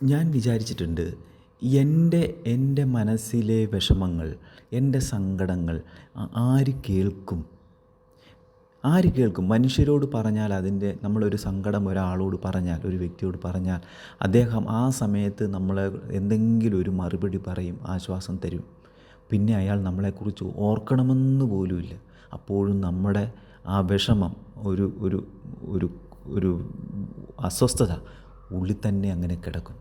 ഞാൻ വിചാരിച്ചിട്ടുണ്ട് എൻ്റെ മനസ്സിലെ വിഷമങ്ങൾ, എൻ്റെ സങ്കടങ്ങൾ ആര് കേൾക്കും? ആര് കേൾക്കും? മനുഷ്യരോട് പറഞ്ഞാൽ നമ്മളൊരു സങ്കടം ഒരാളോട് പറഞ്ഞാൽ, ഒരു വ്യക്തിയോട് പറഞ്ഞാൽ അദ്ദേഹം ആ സമയത്ത് നമ്മളെ എന്തെങ്കിലും ഒരു മറുപടി പറയും, ആശ്വാസം തരും. പിന്നെ അയാൾ നമ്മളെക്കുറിച്ച് ഓർക്കണമെന്ന് പോലുമില്ല. അപ്പോഴും നമ്മുടെ ആ വിഷമം, ഒരു ഒരു ഒരു ഒരു അസ്വസ്ഥത ഉള്ളിൽ തന്നെ അങ്ങനെ കിടക്കും.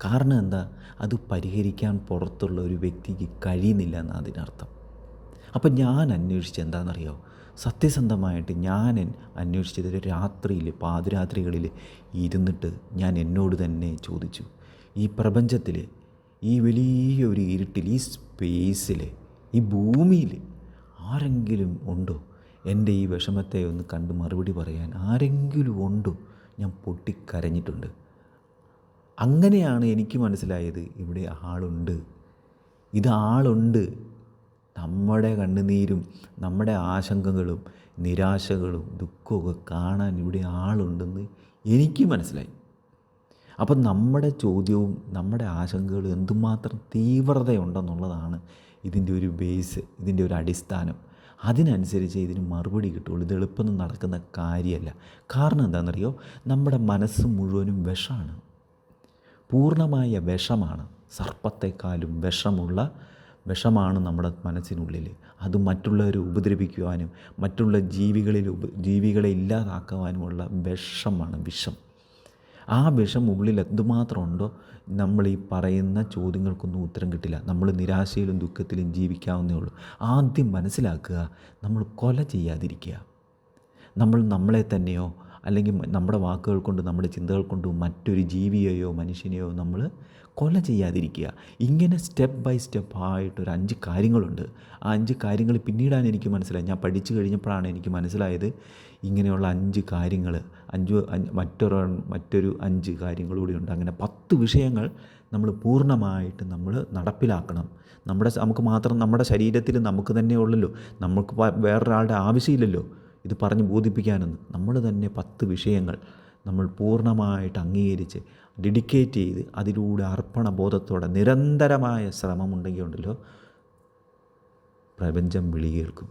കാരണം എന്താ? അത് പരിഹരിക്കാൻ പുറത്തുള്ള ഒരു വ്യക്തിക്ക് കഴിയുന്നില്ല എന്നാണ് അതിനർത്ഥം. അപ്പം ഞാൻ അന്വേഷിച്ചത് എന്താണെന്നറിയോ? സത്യസന്ധമായിട്ട് ഞാൻ അന്വേഷിച്ചത് രാത്രിയിൽ, പാതിരാത്രികളിൽ ഇരുന്നിട്ട് ഞാൻ എന്നോട് തന്നെ ചോദിച്ചു, ഈ പ്രപഞ്ചത്തിൽ, ഈ വലിയൊരു ഇരുട്ടിൽ, ഈ സ്പേസിൽ, ഈ ഭൂമിയിൽ ആരെങ്കിലും ഉണ്ടോ എൻ്റെ ഈ വിഷമത്തെ ഒന്ന് കണ്ട് മറുപടി പറയാൻ? ആരെങ്കിലും ഉണ്ടോ? ഞാൻ പൊട്ടിക്കരഞ്ഞിട്ടുണ്ട്. അങ്ങനെയാണ് എനിക്ക് മനസ്സിലായത്, ഇവിടെ ആളുണ്ട്, ആളുണ്ട്. നമ്മുടെ കണ്ണുനീരും നമ്മുടെ ആശങ്കകളും നിരാശകളും ദുഃഖമൊക്കെ കാണാൻ ഇവിടെ ആളുണ്ടെന്ന് എനിക്ക് മനസ്സിലായി. അപ്പം നമ്മുടെ ചോദ്യവും നമ്മുടെ ആശങ്കകളും എന്തുമാത്രം തീവ്രതയുണ്ടെന്നുള്ളതാണ് ഇതിൻ്റെ ഒരു ബേസ്, ഇതിൻ്റെ ഒരു അടിസ്ഥാനം. അതിനനുസരിച്ച് ഇതിന് മറുപടി കിട്ടുള്ളൂ. ഇത് എളുപ്പം നടക്കുന്ന കാര്യമല്ല. കാരണം എന്താണെന്നറിയോ? നമ്മുടെ മനസ്സ് മുഴുവനും വിഷമാണ്, പൂർണ്ണമായ വിഷമാണ്. സർപ്പത്തെക്കാളും വിഷമാണ് നമ്മുടെ മനസ്സിനുള്ളിൽ. അത് മറ്റുള്ളവരെ ഉപദ്രവിക്കുവാനും മറ്റുള്ള ജീവികളെ ഇല്ലാതാക്കുവാനുമുള്ള വിഷം. ആ വിഷം ഉള്ളിൽ എന്തുമാത്രം ഉണ്ടോ, നമ്മൾ ഈ പറയുന്ന ചോദ്യങ്ങൾക്കൊന്നും ഉത്തരം കിട്ടില്ല. നമ്മൾ നിരാശയിലും ദുഃഖത്തിലും ജീവിക്കാവുന്നേ ഉള്ളൂ. ആദ്യം മനസ്സിലാക്കുക, നമ്മൾ കൊല ചെയ്യാതിരിക്കുക. നമ്മൾ നമ്മളെ തന്നെയോ അല്ലെങ്കിൽ നമ്മുടെ വാക്കുകൾ കൊണ്ട്, നമ്മുടെ ചിന്തകൾ കൊണ്ട് മറ്റൊരു ജീവിയെയോ മനുഷ്യനെയോ നമ്മൾ കൊല ചെയ്യാതിരിക്കുക. ഇങ്ങനെ സ്റ്റെപ്പ് ബൈ സ്റ്റെപ്പായിട്ടൊരു 5 കാര്യങ്ങളുണ്ട്. ആ 5 കാര്യങ്ങൾ പിന്നീടാണ് എനിക്ക് മനസ്സിലായത്. ഞാൻ പഠിച്ചു കഴിഞ്ഞപ്പോഴാണ് എനിക്ക് മനസ്സിലായത് ഇങ്ങനെയുള്ള 5 കാര്യങ്ങൾ, മറ്റൊരു 5 കാര്യങ്ങൾ കൂടിയുണ്ട്. അങ്ങനെ 10 വിഷയങ്ങൾ നമ്മൾ പൂർണ്ണമായിട്ട് നമ്മൾ നടപ്പിലാക്കണം. നമ്മുടെ ശരീരത്തിൽ നമുക്ക് തന്നെ ഉള്ളല്ലോ, നമുക്ക് വേറൊരാളുടെ ആവശ്യമില്ലല്ലോ ഇത് പറഞ്ഞ് ബോധിപ്പിക്കാനൊന്നും. നമ്മൾ തന്നെ 10 വിഷയങ്ങൾ നമ്മൾ പൂർണ്ണമായിട്ട് അംഗീകരിച്ച് ഡെഡിക്കേറ്റ് ചെയ്ത് അതിലൂടെ അർപ്പണബോധത്തോടെ നിരന്തരമായ ശ്രമമുണ്ടെങ്കിൽ ഉണ്ടല്ലോ, പ്രപഞ്ചം വിളി കേൾക്കും.